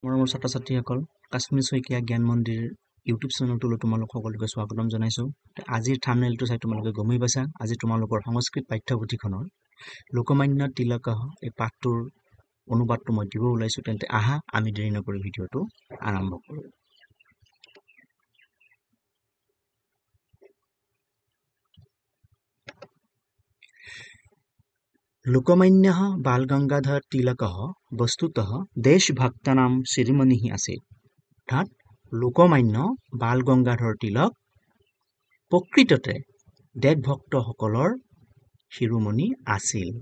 মোৰ ছাত্ৰ-ছাত্ৰীসকল কাশ্মীৰ শইকীয়া জ্ঞান মন্দিৰ ইউটিউব চেনেলটোলৈ তোমালোক সকলোকে স্বাগতম জনাইছোঁ। আজিৰ থাম্বনেইলটো চাই তোমালোকে গমেই পাইছা, আজি তোমালোকৰ সংস্কৃত পাঠ্যপুথিখনৰ লোকমান্য তিলক এই পাঠটোৰ অনুবাদটো মই দিব ওলাইছোঁ। তেন্তে আহা আমি দেৰি নকৰি ভিডিঅ'টো আৰম্ভ কৰোঁ। लोकमान्यः बालगंगाधर तिलकः वस्तुतः देशभक्तानां शिरोमणिः आसीत्। অৰ্থাৎ লোকমান্য বাল গংগাধৰ তিলক প্ৰকৃততে দেশভক্তসকলৰ শিৰোমণি আছিল।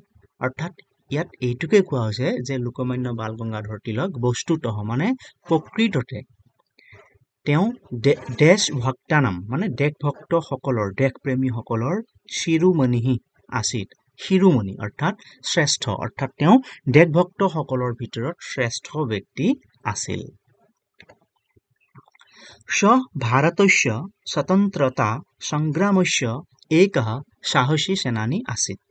অৰ্থাৎ ইয়াত এইটোকে কোৱা হৈছে যে লোকমান্য বাল গংগাধৰ তিলক বস্তুতঃ মানে প্ৰকৃততে তেওঁ দেশভক্তানাম মানে দেশভক্তসকলৰ দেশপ্ৰেমীসকলৰ শিৰোমণি আছিল। শিৰোমণি অৰ্থাৎ শ্ৰেষ্ঠ, অৰ্থাৎ তেওঁ দেশভক্তসকলৰ ভিতৰত শ্ৰেষ্ঠ ব্যক্তি আছিল। स भारतस्य स्वतन्त्रता संग्रामस्य एकः साहसी सेनानी आसीत्।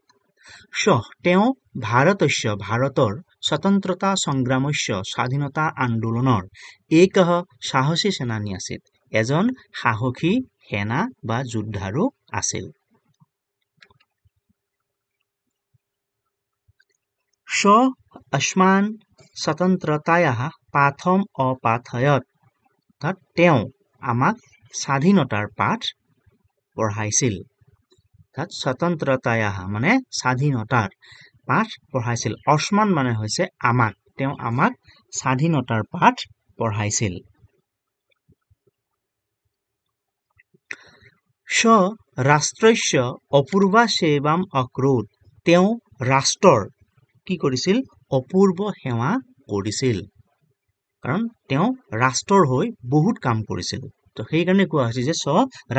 তেওঁ ভাৰতস্য ভাৰতৰ স্বতন্ত্ৰতা সংগ্ৰামস্য স্বাধীনতা আন্দোলনৰ একः সাহসী সেনানী আছিল, এজন সাহসী সেনা বা যোদ্ধাৰো আছিল। स अस्मान् स्वतन्त्रतायाः पाठम् अपाठयत्। অৰ্থাৎ তেওঁ আমাক স্বাধীনতাৰ পাঠ পঢ়াইছিল। অৰ্থাৎ স্বতন্ত্ৰতায়াহ মানে স্বাধীনতাৰ পাঠ পঢ়াইছিল। অস্মান মানে হৈছে আমাক, তেওঁ আমাক স্বাধীনতাৰ পাঠ পঢ়াইছিল। स ৰাষ্ট্ৰস্য অপূৰ্বা সেৱাম অকৰোত। তেওঁ ৰাষ্ট্ৰৰ কি কৰিছিল? অপূৰ্ব সেৱা কৰিছিল। কাৰণ তেওঁ ৰাষ্ট্ৰৰ হৈ বহুত কাম কৰিছিল। তো সেইকাৰণে কোৱা হৈছে যে স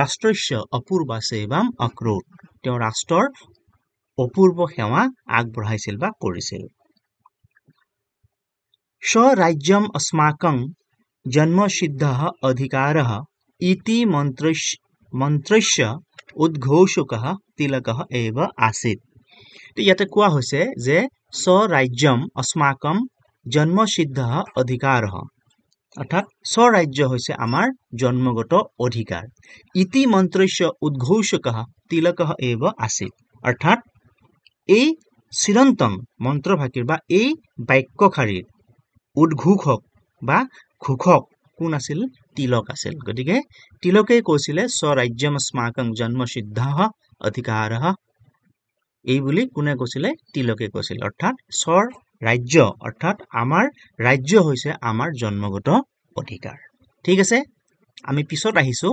ৰাষ্ট্ৰস্য অপূৰ্বা সেৱাম অকৰোত। তেওঁ ৰাষ্ট্ৰৰ অপূৰ্ব সেৱা আগবঢ়াইছিল বা কৰিছিল। স ৰাজ্যম अस्माकं জন্মসিদ্ধः অধিকাৰः ইতি মন্ত্ৰস্য উদ্ঘোষকः তিলকः এব আसीत्। ইয়াতে কোৱা হৈছে যে স ৰাজ্যম अस्माकं জন্মসিদ্ধः অধিকাৰः, অৰ্থাৎ স্বৰাজ্য হৈছে আমাৰ জন্মগত অধিকাৰ। ইতি মন্ত্ৰস্য উদ্ঘোষকः তিলকः এব আसीत्, অৰ্থাৎ এই চিৰন্তন মন্ত্ৰভাষীৰ বা এই বাক্যশাৰীৰ উদ্ঘোষক বা ঘোষক কোন আছিল? তিলক আছিল। গতিকে তিলকে কৈছিলে স্বৰাজ্যম अस्माकं জন্মসিদ্ধः অধিকাৰः, এই বুলি কোনে কৈছিলে? তিলকে কৈছিল। অৰ্থাৎ স্বৰ ৰাজ্য অৰ্থাৎ আমাৰ ৰাজ্য হৈছে আমাৰ জন্মগত অধিকাৰ। ঠিক আছে, আমি পিছত আহিছো।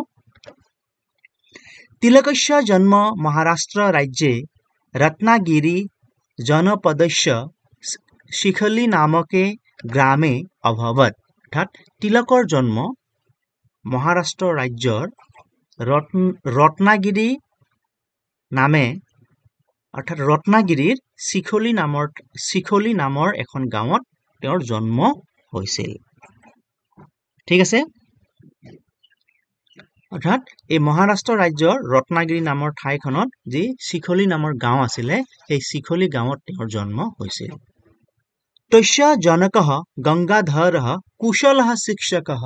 তিলকস্য জন্ম মহাৰাষ্ট্ৰ ৰাজ্যে ৰত্নাগিৰি জনপদস্য শিখলি নামকে গ্ৰামে অভৱত। অৰ্থাৎ তিলকৰ জন্ম মহাৰাষ্ট্ৰ ৰাজ্যৰ ৰত্নাগিৰি নামে অৰ্থাৎ ৰত্নাগিৰিৰ শিখলি নামৰ এখন গাঁৱত তেওঁৰ জন্ম হৈছিল। ঠিক আছে, অৰ্থাৎ এই মহাৰাষ্ট্ৰ ৰাজ্যৰ ৰত্নাগিৰি নামৰ ঠাইখনত যি শিখলি নামৰ গাঁও আছিলে, সেই শিখলি গাঁৱত তেওঁৰ জন্ম হৈছিল। তস্য জনকः গংগাধৰः কুশলः শিক্ষকः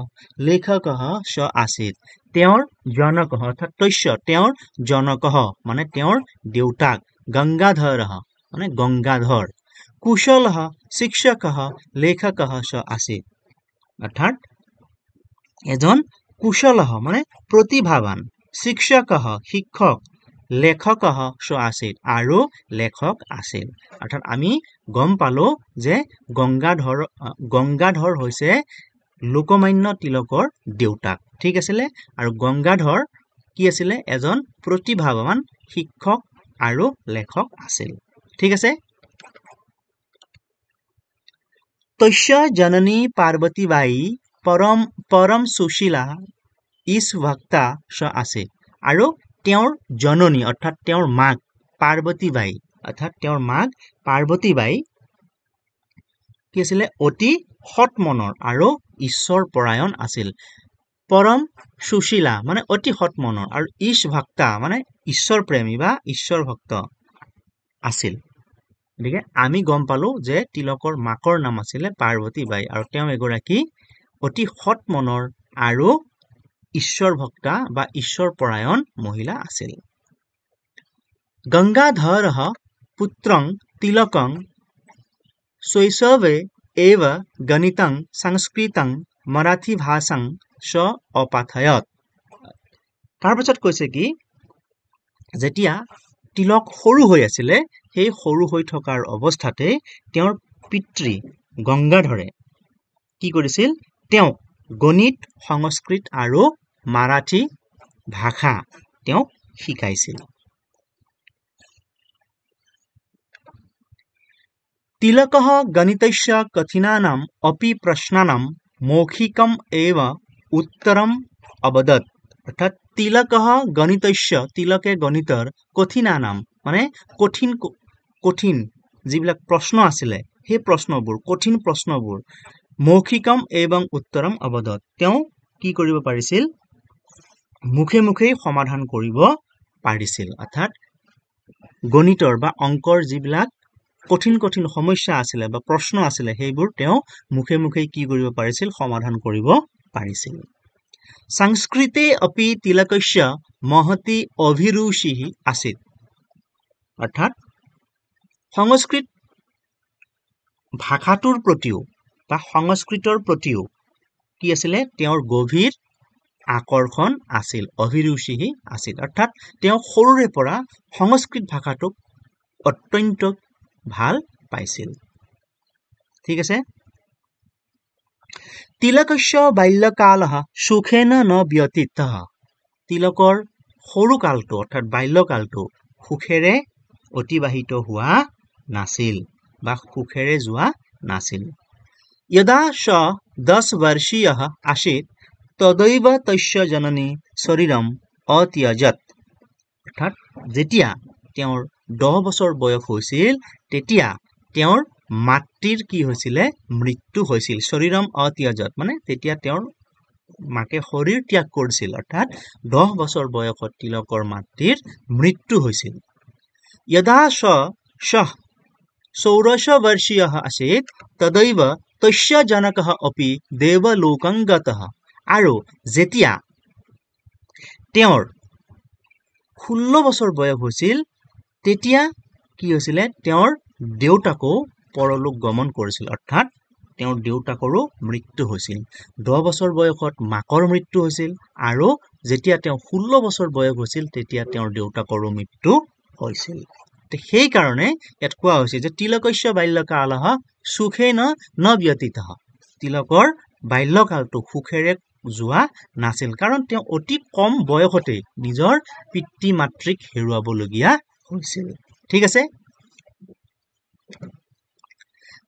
লেখকः স আसीत्। তেওঁৰ জনকः অৰ্থাৎ তস্য তেওঁৰ জনকः মানে তেওঁৰ দেউতাক, গংগাধৰः মানে গংগাধৰ, কুশলः শিক্ষকः লেখকः স আसीत्। অৰ্থাৎ এজন কুশলः মানে প্ৰতিভাৱান, শিক্ষকः শিক্ষক, লেখকः স আसीत् আৰু লেখক আছিল। অৰ্থাৎ আমি গম পালো যে গংগাধৰ হৈছে লোকমান্য তিলকৰ দেউতাক। ঠিক আছিলে, আৰু গংগাধৰ কি আছিলে? এজন প্ৰতিভাৱান শিক্ষক আৰু লেখক আছিল। ঠিক আছে। তস্য জননী পাৰ্বতীবাই পৰম সুশীলা ঈশভক্তা স আसीत्। আৰু তেওঁৰ জননী অৰ্থাৎ তেওঁৰ মাক পাৰ্বতীবাই অৰ্থাৎ তেওঁৰ মাক পাৰ্বতীবাই কি আছিলে? অতি সৎ মনৰ আৰু ঈশ্বৰ পৰায়ণ আছিল। পৰম সুশীলা মানে অতি সৎ মনৰ, আৰু ঈশভক্তা মানে ঈশ্বৰ প্ৰেমী বা ঈশ্বৰ ভক্ত আছিল। গতিকে আমি গম পালো যে তিলকৰ মাকৰ নাম আছিলে পাৰ্বতীবাই আৰু তেওঁ এগৰাকী অতি সৎ মনৰ আৰু ঈশ্বৰ ভক্তা বা ঈশ্বৰ পৰায়ণ মহিলা আছিল। গংগাধৰः পুত্ৰং তিলকং শৈশৱে এव গণিতং সংস্কৃতং মাৰাঠী ভাষাং চ অপাঠয়ত। তাৰপিছত কৈছে কি যেতিয়া তিলক সৰু হৈ আছিলে সেই সৰু হৈ থকাৰ অৱস্থাতে তেওঁৰ পিতৃ গংগাধৰে কি কৰিছিল তেওঁক গণিত সংস্কৃত আৰু মাৰাঠী ভাষা তেওঁক শিকাইছিল। তিলকः গণিতस्य কঠিনানাম अपि प्रश्नानां मौखिकम एव उत्तरम अवदत्। অৰ্থাৎ তিলকः গণিতस्य তিলকে গণিতৰ কঠিনানাম মানে কঠিন যিবিলাক প্ৰশ্ন আছিলে সেই প্ৰশ্নবোৰ কঠিন প্ৰশ্নবোৰ মৌখিকম এবং উত্তৰম অৱদত তেওঁ কি কৰিব পাৰিছিল মুখে মুখেই সমাধান কৰিব পাৰিছিল। অৰ্থাৎ গণিতৰ বা অংকৰ যিবিলাক কঠিন কঠিন সমস্যা আছিলে বা প্ৰশ্ন আছিলে সেইবোৰ তেওঁ মুখে মুখেই কি কৰিব পাৰিছিল সমাধান কৰিব পাৰিছিল। সংস্কৃতে अपि তিলকস্য महती অভিৰুচিः আছিল। অৰ্থাৎ সংস্কৃত ভাষাটোৰ প্ৰতিও বা সংস্কৃতৰ প্ৰতিও কি আছিলে তেওঁৰ গভীৰ আকৰ্ষণ আছিল অভিৰুচিः আছিল। অৰ্থাৎ তেওঁ সৰুৰে পৰা সংস্কৃত ভাষাটোক অত্যন্ত ভাল পাইছিল। ঠিক আছে। তিলকস্য বাল্যকালः সুখেন ন ব্যতীতः। তিলকৰ সৰু কালটো অৰ্থাৎ বাল্যকালটো সুখেৰে অতিবাহিত হোৱা নাছিল বা সুখেৰে যোৱা নাছিল। यदा स 10 वर्षीयः आसीत् तदैव तस्य जननी शरीरम अत्यजत। অৰ্থাৎ যেতিয়া তেওঁৰ 10 বছৰ বয়স হৈছিল তেতিয়া তেওঁৰ মাতৃৰ কি হৈছিলে মৃত্যু হৈছিল। শৰীৰম অত্যজত মানে তেতিয়া তেওঁৰ মাকে শৰীৰ ত্যাগ কৰিছিল। অৰ্থাৎ 10 বছৰ বয়সত তিলকৰ মাতৃৰ মৃত্যু হৈছিল। यदा स 16 वर्षीयः आसीत् तदैव तस्य जनकः अपि देवलोकं गतः। আৰু যেতিয়া তেওঁৰ 16 বছৰ বয়স হৈছিল তেতিয়া কি হৈছিলে তেওঁৰ দেউতাকো পৰলোক গমন কৰিছিল। অৰ্থাৎ তেওঁৰ দেউতাকৰো মৃত্যু হৈছিল। 10 বছৰ বয়সত মাকৰ মৃত্যু হৈছিল আৰু যেতিয়া তেওঁ 16 বছৰ বয়স হৈছিল তেতিয়া তেওঁৰ দেউতাকৰো মৃত্যু হৈছিল। সেইকাৰণে ইয়াত কোৱা হৈছে যে তিলকস্য বাল্যকালः সুখেন ন ব্যতীতः। তিলকৰ বাল্যকালটো সুখেৰে যোৱা নাছিল কাৰণ তেওঁ অতি কম বয়সতে নিজৰ পিতৃ মাতৃক হেৰুৱাবলগীয়া হৈছিল। ঠিক আছে।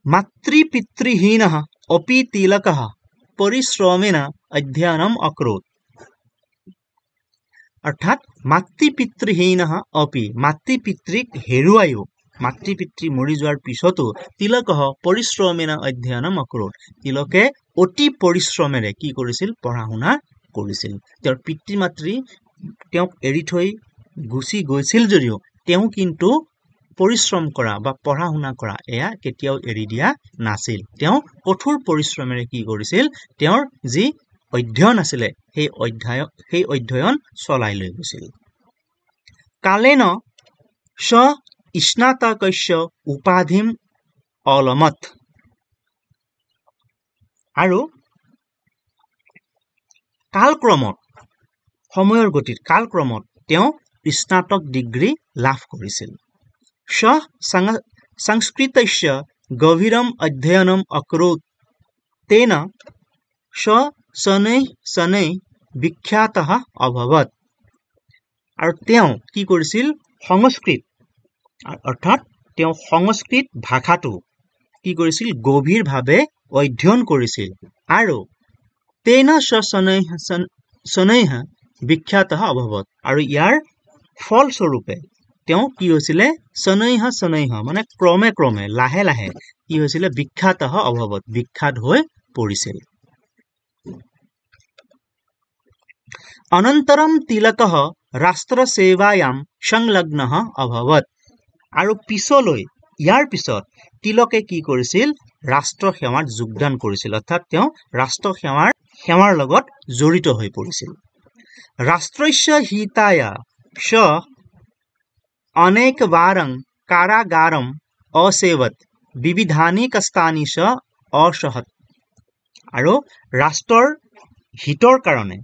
মাতৃ পিতৃহীনः अपि তিলকः পৰিশ্ৰমেন অধ্যয়নম অকৰোত। অৰ্থাৎ মাতৃ পিতৃহীনः अपि মাতৃ পিতৃক হেৰুৱায়ো মাতৃ পিতৃ মৰি যোৱাৰ পিছতো তিলকः পৰিশ্ৰমেন অধ্যয়নম অকৰোত। তিলকে অতি পৰিশ্ৰমেৰে কি কৰিছিল পঢ়া শুনা কৰিছিল। তেওঁৰ পিতৃ মাতৃ তেওঁক এৰি থৈ গুচি গৈছিল যদিও তেওঁ কিন্তু পৰিশ্ৰম কৰা বা পঢ়া শুনা কৰা এয়া কেতিয়াও এৰি দিয়া নাছিল। তেওঁ কঠোৰ পৰিশ্ৰমেৰে কি কৰিছিল তেওঁৰ যি অধ্যয়ন আছিলে সেই অধ্যয়ন চলাই লৈ গৈছিল। কালেন স স্নাতকস্য উপাধিম অলমত। আৰু কালক্ৰমত সময়ৰ গতিত কালক্ৰমত তেওঁ স্নাতক ডিগ্ৰী লাভ কৰিছিল। স সংস্কৃতস্য গভীৰম অধ্যয়নম অকৰোত তেন স শনৈঃ বিখ্যাতঃ অভৱত। আৰু তেওঁ কি কৰিছিল সংস্কৃত অৰ্থাৎ তেওঁ সংস্কৃত ভাষাটো কি কৰিছিল গভীৰভাৱে অধ্যয়ন কৰিছিল আৰু তেন স শনৈঃ বিখ্যাতঃ অভৱত। আৰু ইয়াৰ ফলস্বৰূপে তেওঁ কি হৈছিলে শনৈঃ মানে ক্ৰমে ক্ৰমে লাহে লাহে কি হৈছিলে বিখ্যাতঃ অভৱত বিখ্যাত হৈ পৰিছিল। অনন্তৰম তিলকः ৰাষ্ট্ৰ সেৱায়াম সংলগ্নঃ অভৱত। আৰু পিছলৈ ইয়াৰ পিছত তিলকে কি কৰিছিল ৰাষ্ট্ৰ সেৱাত যোগদান কৰিছিল অৰ্থাৎ তেওঁ ৰাষ্ট্ৰ সেৱাৰ লগত জড়িত হৈ পৰিছিল ৰাষ্ট্ৰস্য হিতায় স अनेकवारं कारागारम असेवत विविधानि कष्टानि च असहत আৰু ৰাষ্ট্ৰৰ হিতৰ কাৰণে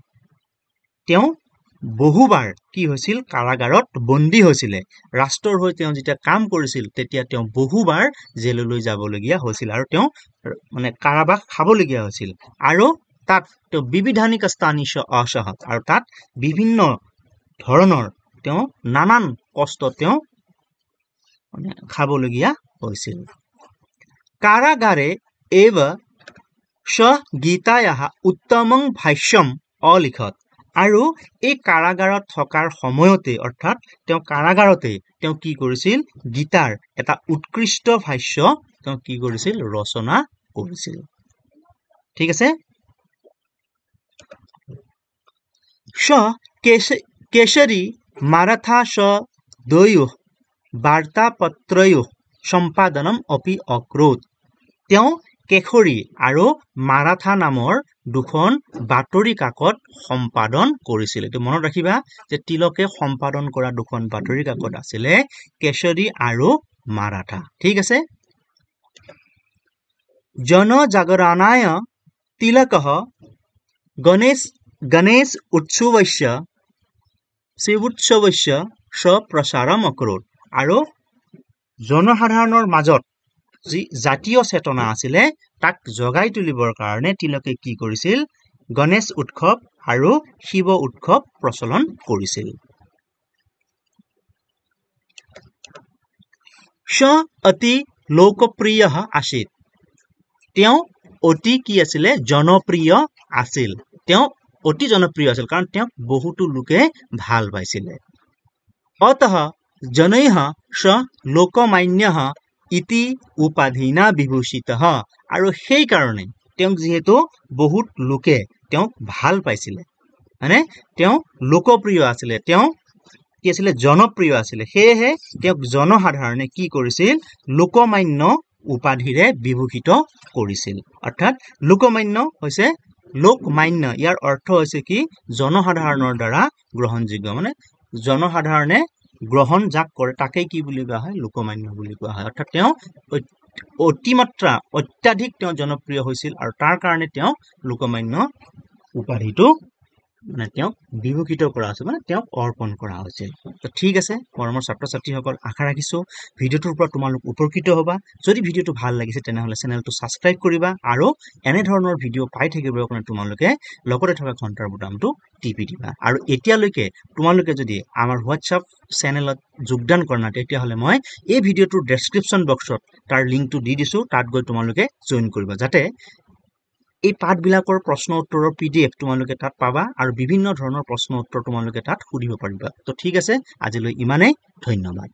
তেওঁ বহুবাৰ কি হৈছিল কাৰাগাৰত বন্দী হৈছিল ৰাষ্ট্ৰৰ হৈ তেওঁ যেতিয়া কাম কৰিছিল তেতিয়া তেওঁ বহুবাৰ জেললৈ যাবলগীয়া হৈছিল আৰু তেওঁ মানে কাৰাবাস খাবলগীয়া হৈছিল আৰু তাত তেওঁ বিবিধানি কষ্টানি চ অসহত আৰু তাত বিভিন্ন ধৰণৰ তেওঁ নানান কষ্ট তেওঁ মানে খাবলগীয়া হৈছিল কাৰাগাৰে এব স গীতায়াহ উত্তমং ভাষ্যম অলিখত আৰু এই কাৰাগাৰত থকাৰ সময়তে অৰ্থাৎ তেওঁ কাৰাগাৰতে তেওঁ কি কৰিছিল গীতাৰ এটা উৎকৃষ্ট ভাষ্য তেওঁ কি কৰিছিল ৰচনা কৰিছিল ঠিক আছে স কেশৰী মাৰাঠা স দ্বয়োঃ বাৰ্তাপত্ৰয়োঃ সম্পাদনম অপি অক্ৰোত তেওঁ কেশৰী আৰু মাৰাঠা নামৰ দুখন বাতৰি কাকত সম্পাদন কৰিছিল এইটো মনত ৰাখিবা যে তিলকে সম্পাদন কৰা দুখন বাতৰি কাকত আছিলে কেশৰী আৰু মাৰাঠা ঠিক আছে জনজাগৰণায় তিলকঃ গণেশ উৎসৱস্য শিৱোৎসৱস্য প্ৰচাৰম অকৰোত আৰু জনসাধাৰণৰ মাজত যি জাতীয় চেতনা আছিলে তাক জগাই তুলিবৰ কাৰণে তিলকে কি কৰিছিল গণেশ উৎসৱ আৰু শিৱ উৎসৱ প্ৰচলন কৰিছিল স অতি লোকপ্ৰিয় আছিল তেওঁ অতি কি আছিলে জনপ্ৰিয় আছিল তেওঁ অতি জনপ্ৰিয় আছিল কাৰণ তেওঁক বহুতো লোকে ভাল পাইছিলে অতঃ জনৈঃ স লোকমান্যঃ ইতি উপাধিনা বিভূষিতঃ আৰু সেই কাৰণে তেওঁক যিহেতু বহুত লোকে তেওঁক ভাল পাইছিলে মানে তেওঁ লোকপ্ৰিয় আছিলে তেওঁ কি আছিলে জনপ্ৰিয় আছিলে সেয়েহে তেওঁক জনসাধাৰণে কি কৰিছিল লোকমান্য উপাধিৰে বিভূষিত কৰিছিল অৰ্থাৎ লোকমান্য হৈছে লোকমান্য ইয়াৰ অৰ্থ হৈছে কি জনসাধাৰণৰ দ্বাৰা গ্ৰহণযোগ্য মানে জনসাধাৰণে গ্ৰহণ যাক কৰে তাকেই কি বুলি কোৱা হয় লোকমান্য বুলি কোৱা হয় অৰ্থাৎ তেওঁ অতিমাত্ৰা অত্যাধিক তেওঁ জনপ্ৰিয় হৈছিল আৰু তাৰ কাৰণে তেওঁ লোকমান্য উপাধিটো মানে তেওঁক বিভূষিত কৰা হৈছে মানে তেওঁক অৰ্পণ কৰা হৈছিল তো ঠিক আছে মৰমৰ ছাত্ৰ ছাত্ৰীসকল আশা ৰাখিছোঁ ভিডিঅ'টোৰ পৰা তোমালোক উপকৃত হ'বা যদি ভিডিঅ'টো ভাল লাগিছে তেনেহ'লে চেনেলটো ছাবস্ক্ৰাইব কৰিবা আৰু এনে ধৰণৰ ভিডিঅ' পাই থাকিবৰ কাৰণে তোমালোকে লগতে থকা ঘণ্টাৰ বুটামটো টিপি দিবা আৰু এতিয়ালৈকে তোমালোকে যদি আমাৰ হোৱাটছআপ চেনেলত যোগদান কৰা নাই তেতিয়াহ'লে মই এই ভিডিঅ'টোৰ ডেছক্ৰিপশ্যন বক্সত তাৰ লিংকটো দি দিছোঁ তাত গৈ তোমালোকে জইন কৰিবা যাতে এই পাঠবিলাকৰ প্ৰশ্ন উত্তৰৰ PDF তোমালোকে তাত পাবা আৰু বিভিন্ন ধৰণৰ প্ৰশ্ন উত্তৰ তোমালোকে তাত সুধিব পাৰিবা তো ঠিক আছে আজিলৈ ইমানেই ধন্যবাদ